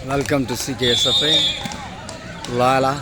Welcome to CKSFA Lala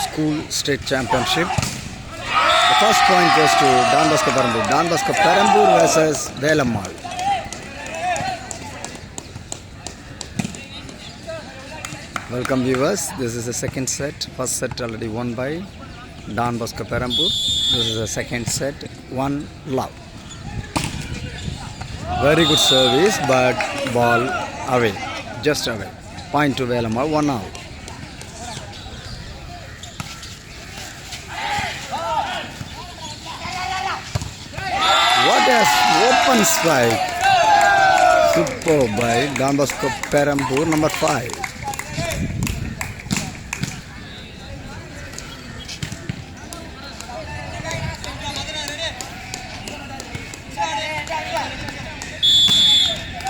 School State Championship. The first point goes to Don Bosco Perambur. Don Bosco Perambur versus Velammal. Welcome viewers. This is the second set. First set already won by Don Bosco Perambur. This is the second set. 1 love. Very good service, but ball away, just away. Point to Velammal, 1 out. What a open strike! Superb by Don Bosco Perambur, number 5.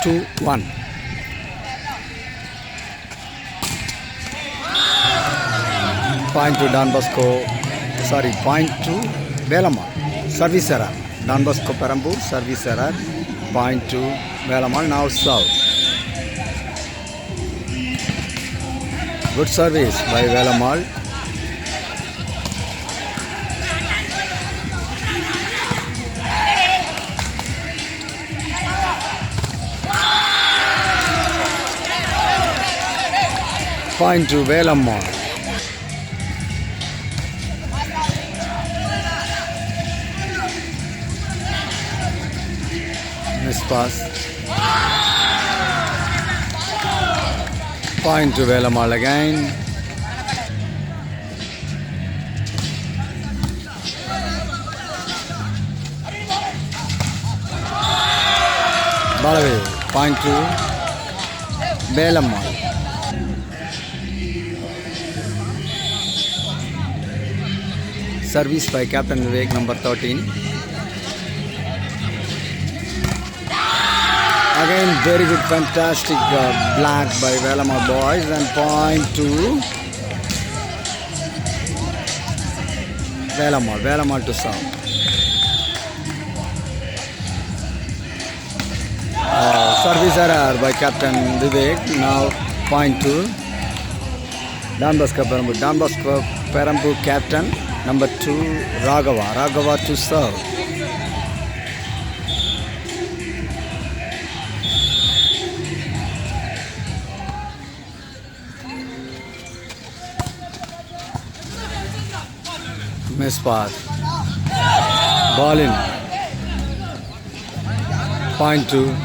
Two, 1. Point to Don Bosco, point to Velammal. Service error. Don Bosco Perambur, service error. Point to Velammal, now serve. Good service by Velammal. Point to Velammal. Miss pass. Point to Velammal again. Ball away. Point to Velammal. Service by Captain Vivek, number 13. Again, very good, fantastic black by Velammal boys, and point to Velammal to serve. Service error by Captain Vivek. Now point to Don Bosco Perambur. Don Bosco Perambur captain, number 2, Raghava to serve. Miss pass. Ball in. Point to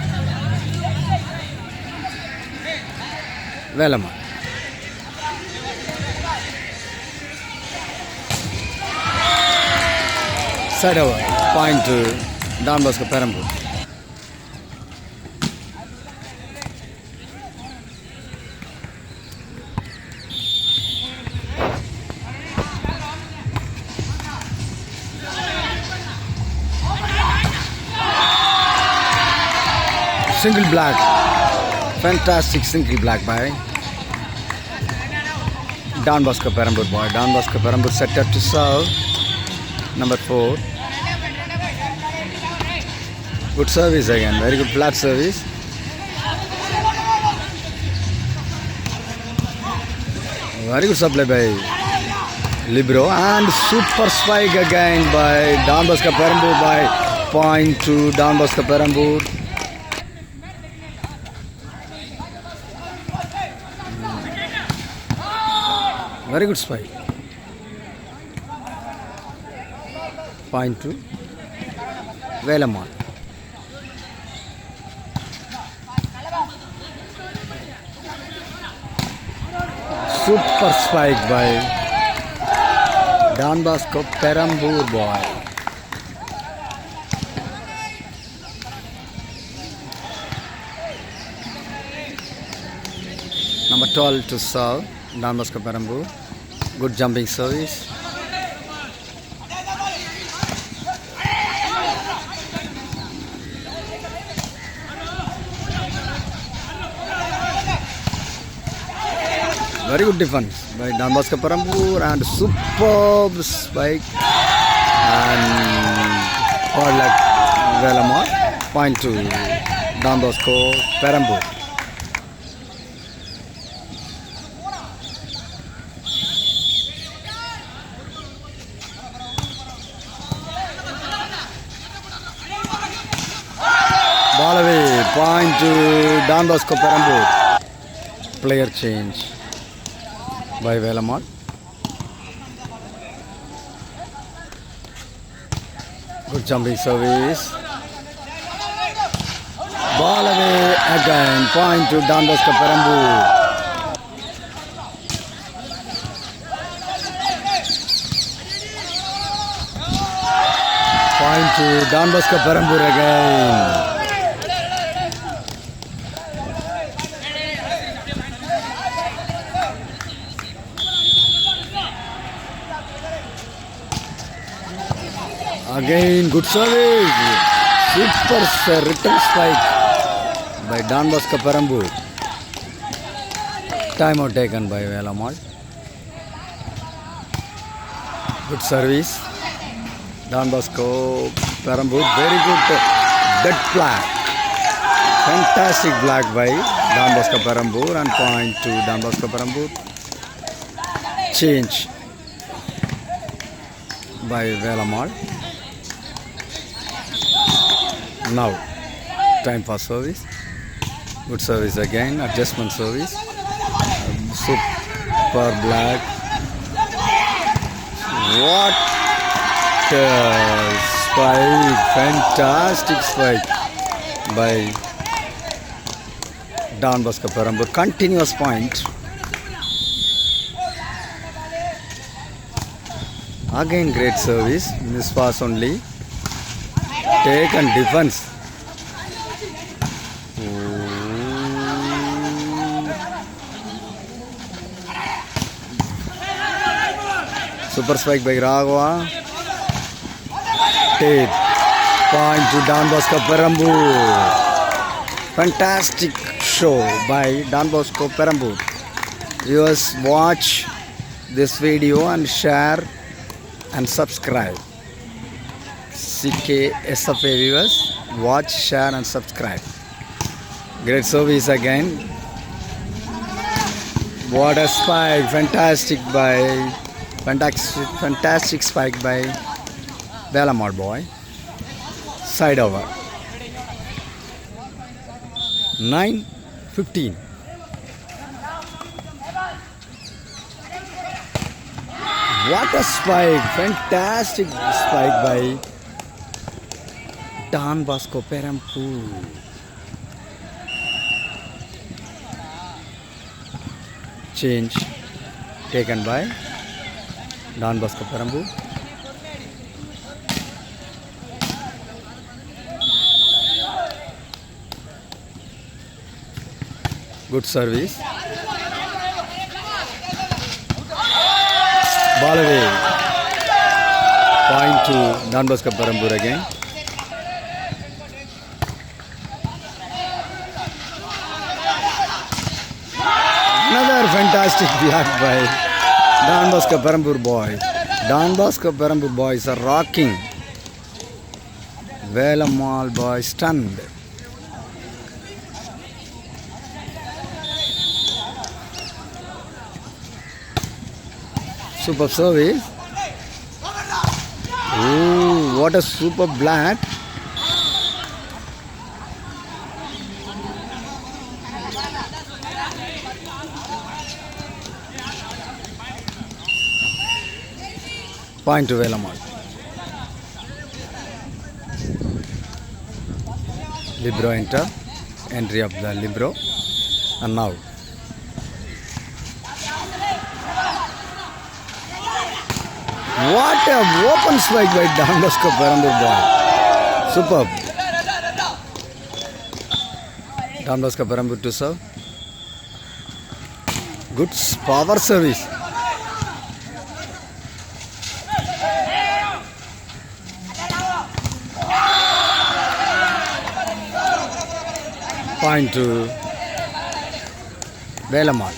Velammal. Side over. Point to Don Bosco Perambur. Single black. Fantastic single black by Don Bosco Perambur boy. Don Bosco Perambur set up to serve. Number 4. Good service again. Very good flat service. Very good supply by Libero. And super spike again by Don Bosco Perambur by point to Don Bosco Perambur. Very good spike. Point to Velammal. Super spike by Don Bosco Perambur boy. Number 12 to serve, Don Bosco Perambur. Good jumping service. Very good defense by Don Bosco Perambur and superb spike and hard like Velammal. Point to Don Bosco Perambur. Ball away. Point to Don Bosco Perambur. Player change by Velamal. Good jumping service. Ball away again. Point to Don Bosco Perambur. Point to Don Bosco Perambur again. Again, good service. Super return spike by Don Bosco Perambur. Timeout taken by Velamal. Good service. Don Bosco Perambur. Very good dead flag. Fantastic flag by Don Bosco Perambur and point to Don Bosco Perambur. Change by Velamal. Now, time for service. Good service again. Adjustment service. Super black. What a spike! Fantastic spike by Don Bosco Perambur. Continuous point. Again, great service. This pass only. Take and defense. Super spike by Raghava. Take. Point to Don Bosco Perambur. Fantastic show by Don Bosco Perambur. Viewers, watch this video and share and subscribe. CKSFA viewers, watch, share and subscribe. Great service again. What a spike! Fantastic spike by Velamal boy. Side over. 9:15. What a spike! Fantastic spike by Don Bosco Perambur. Change taken by Don Bosco Perambur. Good service. Ball away. Point to Don Bosco Perambur again. Another fantastic block by Don Bosco Perambur boy. Don Bosco Perambur boys are rocking. Velamal boy stunned. Super service. Ooh, what a super black. Point to Velamal. Libero enter. Entry of the libero. And now. What a open spike by Don Bosco Perambur boy. Superb. Don Bosco Perambur to serve. Good power service. Point to Velamal.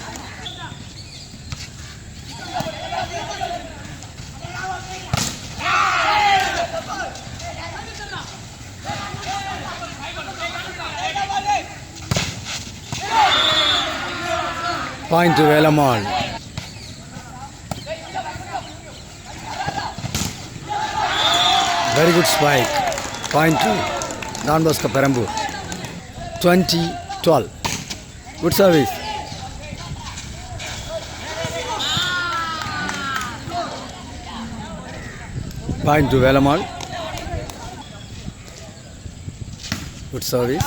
Point to Velamal. Very good spike. Point to Don Bosco Perambur. 20-12. Good service. Point to Velamal. Good service.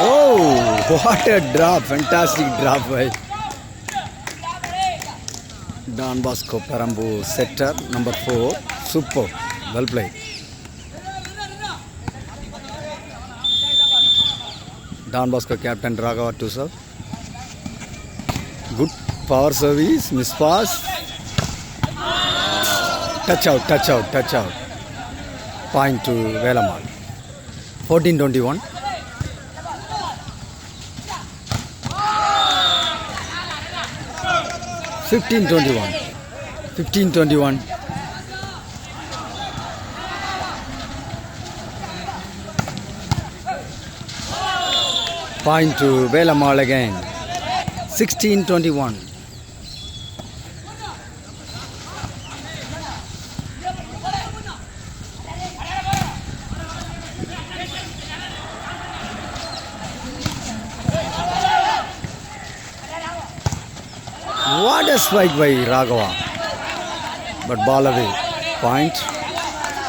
Oh, what a drop. Fantastic drop by Don Bosco Perambu setter number 4. Super. Well played. Don Bosco captain Raghava to serve. Good power service. Miss pass. Touch out. Point to Velamal. 14-21. 15-21. Point to Velamal again. 16-21. What a spike by Raghava. But ball away. Point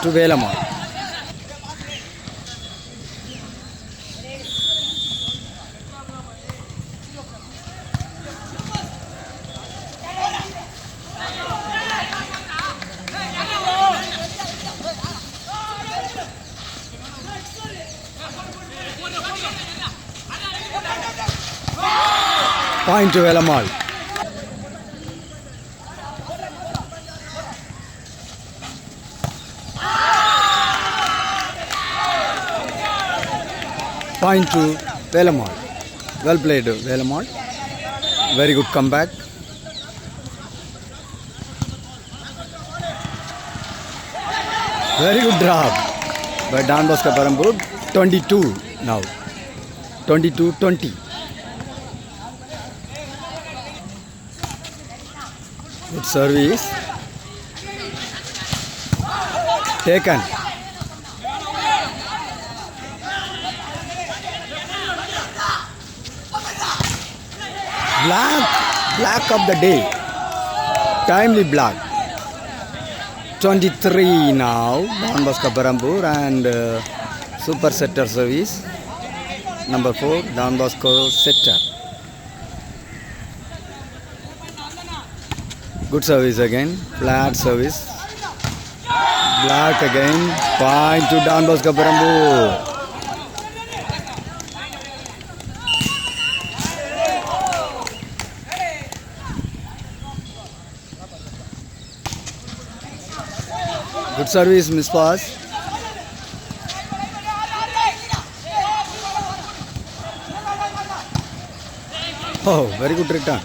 to Velamal. Point to Velamal. Point to Velamal. Well played, Velamal. Very good comeback. Very good drop by Don Bosco Perambu. 22 now. 22-20. Good service. Taken. Black of the day. Timely black. 23 now. Don Bosco Perambu and super setter service. Number 4, Don Bosco setter. Good service again. Flat service. Black again. Point to Don Bosco Perambu. Good service, miss pass. Oh, very good return.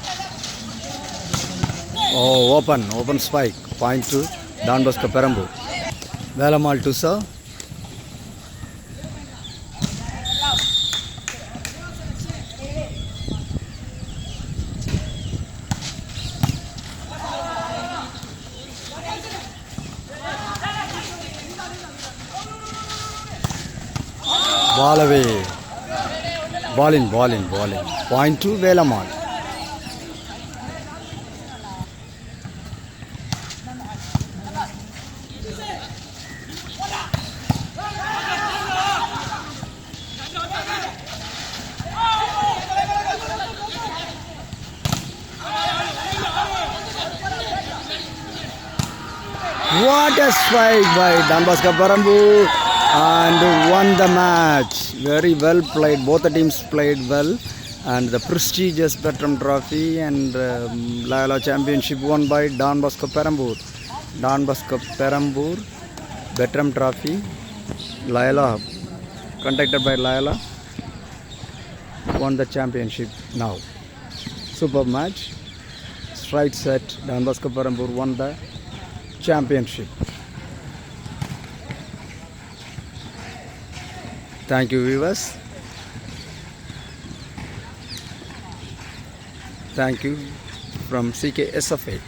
Oh, open spike. Point to Don Bosco Perambu. Velamal to serve. Ball away. Ball in. Point to Velamal. What a strike by Don Bosco Perambu and won the match. Very well played. Both the teams played well. And the prestigious Bertram Trophy and Laila Championship won by Don Bosco Perambu. Don Bosco Perambu, Bertram Trophy, Laila, contacted by Laila, won the championship now. Superb match. Straight set. Don Bosco Perambu won the championship. Thank you, viewers. Thank you from CKSFA.